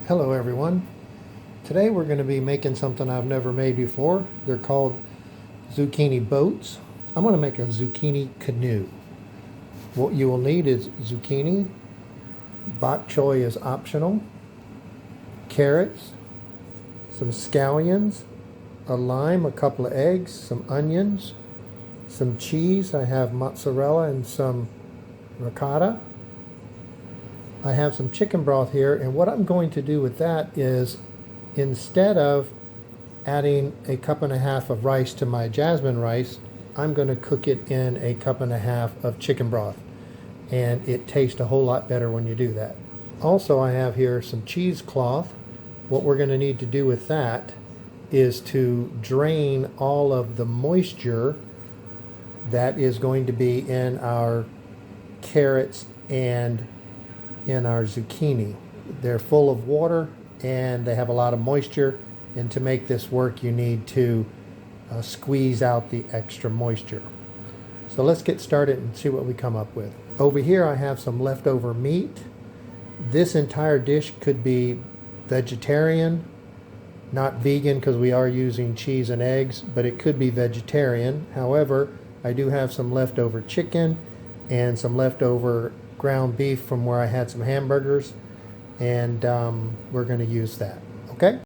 Hello everyone. Today we're going to be making something I've never made before. They're called zucchini boats. I'm going to make a zucchini canoe. What you will need is zucchini, bok choy is optional, carrots, some scallions, a lime, a couple of eggs, some onions, some cheese. I have mozzarella and some ricotta. I have some chicken broth here, and what I'm going to do with that is, instead of adding a cup and a half of rice to my jasmine rice, I'm going to cook it in a cup and a half of chicken broth, and it tastes a whole lot better when you do that. Also, I have here some cheesecloth. What we're going to need to do with that is to drain all of the moisture that is going to be in our carrots and in our zucchini. They're full of water and they have a lot of moisture, and to make this work you need to squeeze out the extra moisture. So let's get started and see what we come up with. Over here I have some leftover meat. This entire dish could be vegetarian, not vegan because we are using cheese and eggs, but it could be vegetarian. However, I do have some leftover chicken and some leftover ground beef from where I had some hamburgers, and we're going to use that. Okay?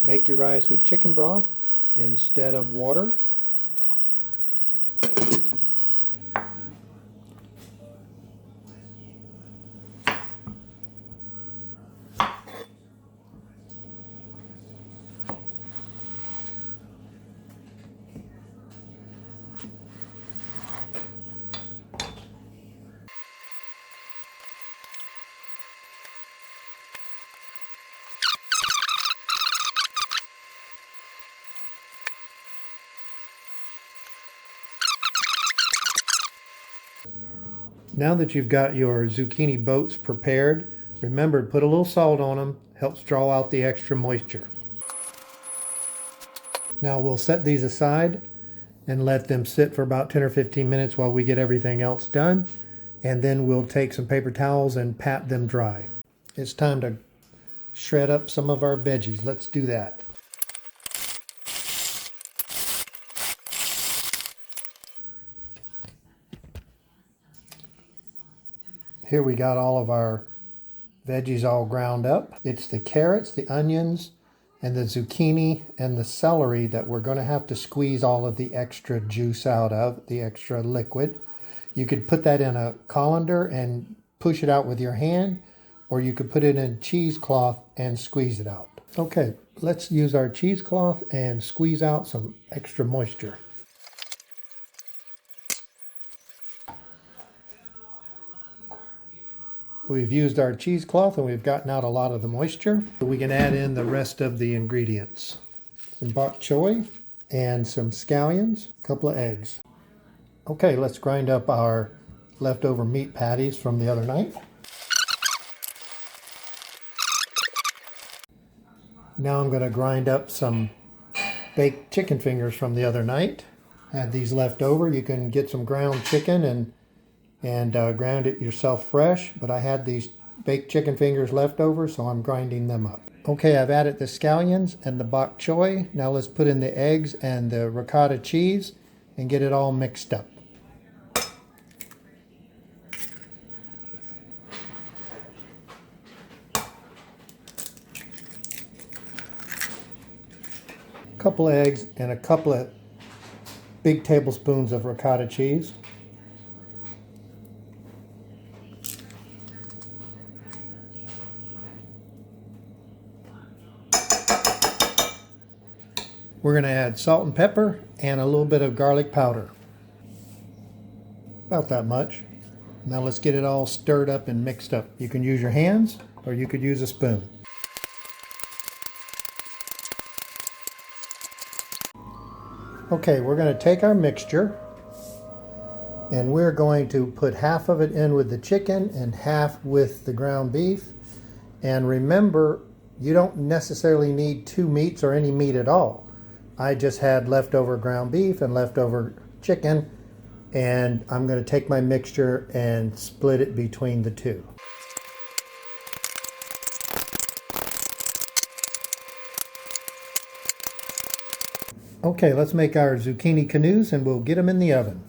Make your rice with chicken broth instead of water. Now that you've got your zucchini boats prepared, remember to put a little salt on them, helps draw out the extra moisture. Now we'll set these aside and let them sit for about 10 or 15 minutes while we get everything else done, and then we'll take some paper towels and pat them dry. It's time to shred up some of our veggies. Let's do that. Here we got all of our veggies all ground up. It's the carrots, the onions, and the zucchini and the celery that we're going to have to squeeze all of the extra juice out of, the extra liquid. You could put that in a colander and push it out with your hand, or you could put it in cheesecloth and squeeze it out. Okay, let's use our cheesecloth and squeeze out some extra moisture. We've used our cheesecloth and we've gotten out a lot of the moisture. We can add in the rest of the ingredients. Some bok choy and some scallions, a couple of eggs. Okay, let's grind up our leftover meat patties from the other night. Now I'm going to grind up some baked chicken fingers from the other night. Had these left over. You can get some ground chicken and ground it yourself fresh, but I had these baked chicken fingers left over, so I'm grinding them up. Okay, I've added the scallions and the bok choy. Now let's put in the eggs and the ricotta cheese and get it all mixed up. A couple of eggs and a couple of big tablespoons of ricotta cheese. We're going to add salt and pepper and a little bit of garlic powder. About that much. Now let's get it all stirred up and mixed up. You can use your hands or you could use a spoon. Okay, we're going to take our mixture and we're going to put half of it in with the chicken and half with the ground beef. And remember, you don't necessarily need two meats or any meat at all. I just had leftover ground beef and leftover chicken, and I'm going to take my mixture and split it between the two. Okay, let's make our zucchini canoes and we'll get them in the oven.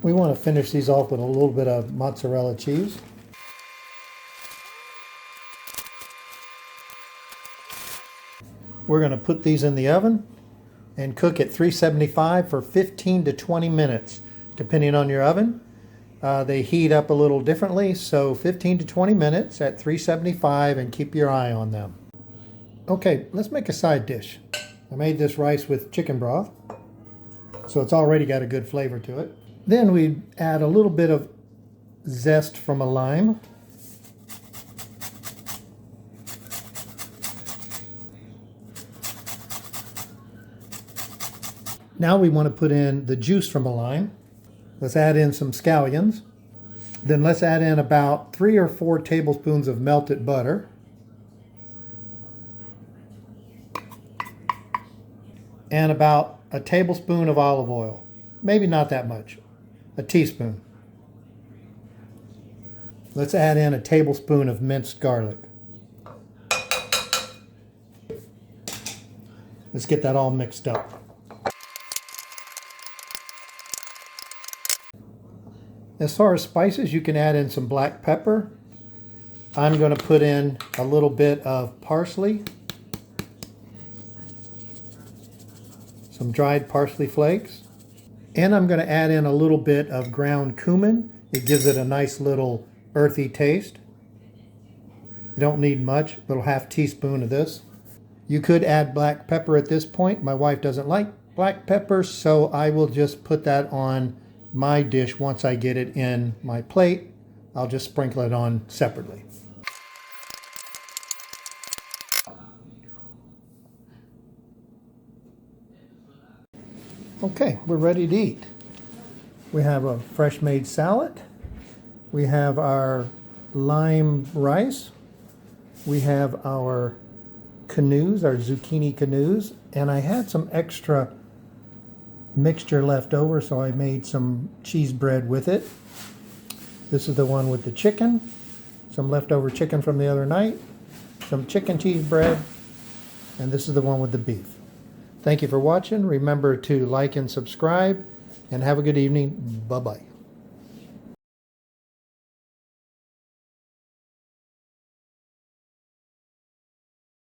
We want to finish these off with a little bit of mozzarella cheese. We're going to put these in the oven and cook at 375 for 15 to 20 minutes, depending on your oven. They heat up a little differently, so 15 to 20 minutes at 375 and keep your eye on them. Okay, let's make a side dish. I made this rice with chicken broth, so it's already got a good flavor to it. Then we add a little bit of zest from a lime. Now we want to put in the juice from a lime. Let's add in some scallions. Then let's add in about 3 or 4 tablespoons of melted butter. And about a tablespoon of olive oil. Maybe not that much. A teaspoon. Let's add in a tablespoon of minced garlic. Let's get that all mixed up. As far as spices, you can add in some black pepper. I'm going to put in a little bit of parsley, some dried parsley flakes, and I'm going to add in a little bit of ground cumin. It gives it a nice little earthy taste. You don't need much, a little half teaspoon of this. You could add black pepper at this point. My wife doesn't like black pepper, so I will just put that on my dish. Once I get it in my plate, I'll just sprinkle it on separately. Okay, we're ready to eat. We have a fresh made salad. We have our lime rice. We have our canoes, our zucchini canoes, and I had some extra mixture left over, so I made some cheese bread with it. This is the one with the chicken, some leftover chicken from the other night, some chicken cheese bread, and this is the one with the beef. Thank you for watching. Remember to like and subscribe, and have a good evening. Bye-bye.